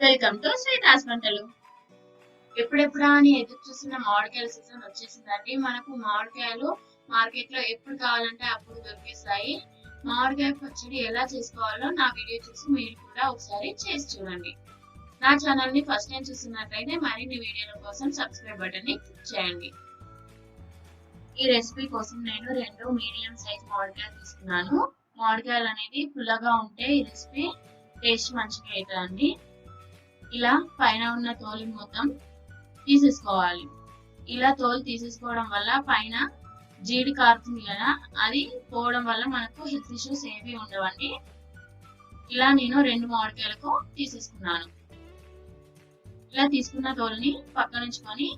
Welcome to Sridas వంటలు. ఎప్పుడెప్పుడా అని ఎదురు చూస్తున్న మామిడికాయల సీజన్ వచ్చేసిందండి. మనకు మామిడికాయలు మార్కెట్ లో ఎప్పుడు కావాలంటే అప్పుడు దొరికేస్తాయి. మామిడికాయ పచ్చడి ఎలా చేసుకోవాలో నా వీడియో చూసి మీరు కూడా ఒకసారి చేసి చూడండి. నా ఛానల్ ని ఫస్ట్ టైం చూస్తున్నట్లయితే మరిన్ని వీడియోల కోసం సబ్స్క్రైబ్ బటన్ ని క్లిక్ చేయండి. ఈ రెసిపీ కోసం నేను 2 మీడియం సైజ్ మామిడికాయలు తీసుకున్నాను. మామిడికాయలు అనేది పుల్లగా ఉంటే ఈ రెసిపీ టేస్ట్ మంచిగా అవుతుందండి. ఇలా పైన ఉన్న తోలు మొత్తం తీసేసుకోవాలి. ఇలా తోలు తీసేసుకోవడం వల్ల పైన జీడి కారుతుంది కదా, అది పోవడం వల్ల మనకు హెల్త్ ఇష్యూస్ ఏవి ఉండవండి. ఇలా నేను 2 మామిడికాయలకు తీసేసుకున్నాను. ఇలా తీసుకున్న తోలుని పక్కనుంచుకొని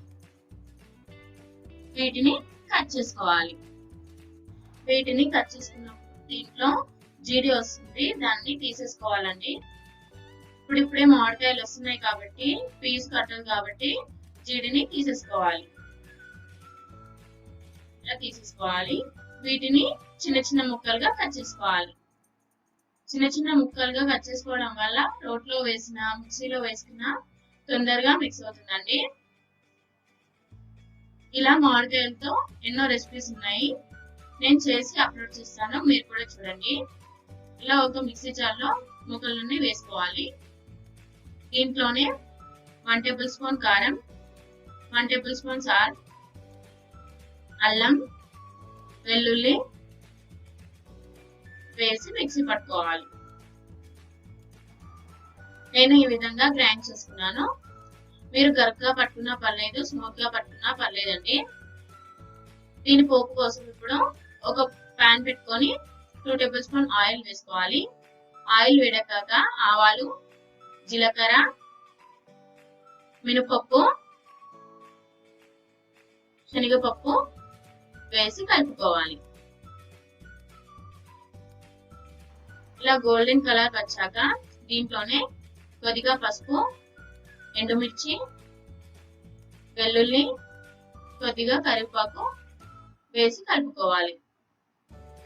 వీటిని కట్ చేసుకోవాలి. వీటిని కట్ చేసుకున్నప్పుడు దీంట్లో జీడి వస్తుంది, దాన్ని తీసేసుకోవాలండి. ఇప్పుడిప్పుడే మామిడికాయలు వస్తున్నాయి కాబట్టి పీస్ కట్టదు కాబట్టి జీడిని తీసేసుకోవాలి. ఇలా తీసేసుకోవాలి. వీటిని చిన్న చిన్న ముక్కలుగా కట్ చేసుకోవాలి. చిన్న చిన్న ముక్కలుగా కట్ చేసుకోవడం వల్ల రోట్లో వేసిన మిక్సీలో వేసుకున్న తొందరగా మిక్స్ అవుతుందండి. ఇలా మామిడికాయలతో ఎన్నో రెసిపీస్ ఉన్నాయి, నేను చేసి అప్లోడ్ చేస్తాను, మీరు కూడా చూడండి. ఇలా ఒక మిక్సీ జార్లో ముక్కలన్నీ వేసుకోవాలి. దీంట్లోనే 1 టేబుల్ స్పూన్ కారం, 1 టేబుల్ స్పూన్ సాల్ట్, అల్లం, వెల్లుల్లి వేసి మిక్సీ పట్టుకోవాలి. నేను ఈ విధంగా గ్రైండ్ చేసుకున్నాను. మీరు గరుగ్గా పట్టుకున్నా పర్లేదు, స్మూత్ గా పట్టుకున్నా పర్లేదండి. దీని పోపు కోసం ఇప్పుడు ఒక పాన్ పెట్టుకొని 2 టేబుల్ స్పూన్ ఆయిల్ వేసుకోవాలి. ఆయిల్ వేడెక్కాక ఆవాలు, జీలకర్ర, మినపప్పు, శనగపప్పు వేసి కలుపుకోవాలి. ఇలా గోల్డెన్ కలర్ వచ్చాక దీంట్లోనే కొద్దిగా పసుపు, ఎండుమిర్చి, వెల్లుల్లి, కొద్దిగా కరివేపాకు వేసి కలుపుకోవాలి.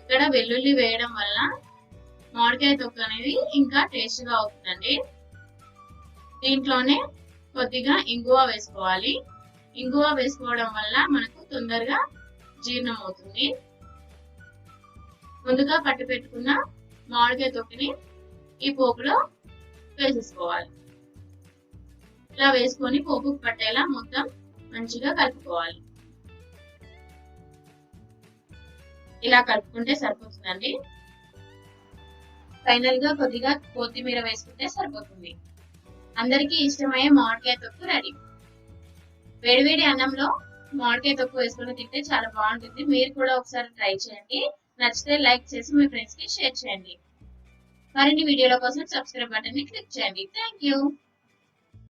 ఇక్కడ వెల్లుల్లి వేయడం వల్ల మామిడికాయ తొక్కు అనేది ఇంకా టేస్ట్ గా అవుతుందండి. దీంట్లోనే కొద్దిగా ఇంగువ వేసుకోవాలి. ఇంగువ వేసుకోవడం వల్ల మనకు తొందరగా జీర్ణం అవుతుంది. ముందుగా పట్టి పెట్టుకున్న మామిడికాయ తొక్కిని ఈ పోపులో వేసేసుకోవాలి. ఇలా వేసుకొని పోపుకు పట్టేలా మొత్తం మంచిగా కలుపుకోవాలి. ఇలా కలుపుకుంటే సరిపోతుందండి. ఫైనల్ గా కొద్దిగా కొత్తిమీర వేసుకుంటే సరిపోతుంది. అందరికీ ఇష్టమయ్యే మామిడికాయ తొక్కు రెడీ. వేడివేడి అన్నంలో మామిడికాయ తొక్కు వేసుకొని తింటే చాలా బాగుంటుంది. మీరు కూడా ఒకసారి ట్రై చేయండి. నచ్చితే లైక్ చేసి మీ ఫ్రెండ్స్ కి షేర్ చేయండి. మరిన్ని వీడియోల కోసం సబ్స్క్రైబ్ బటన్ ని క్లిక్ చేయండి. Thank you.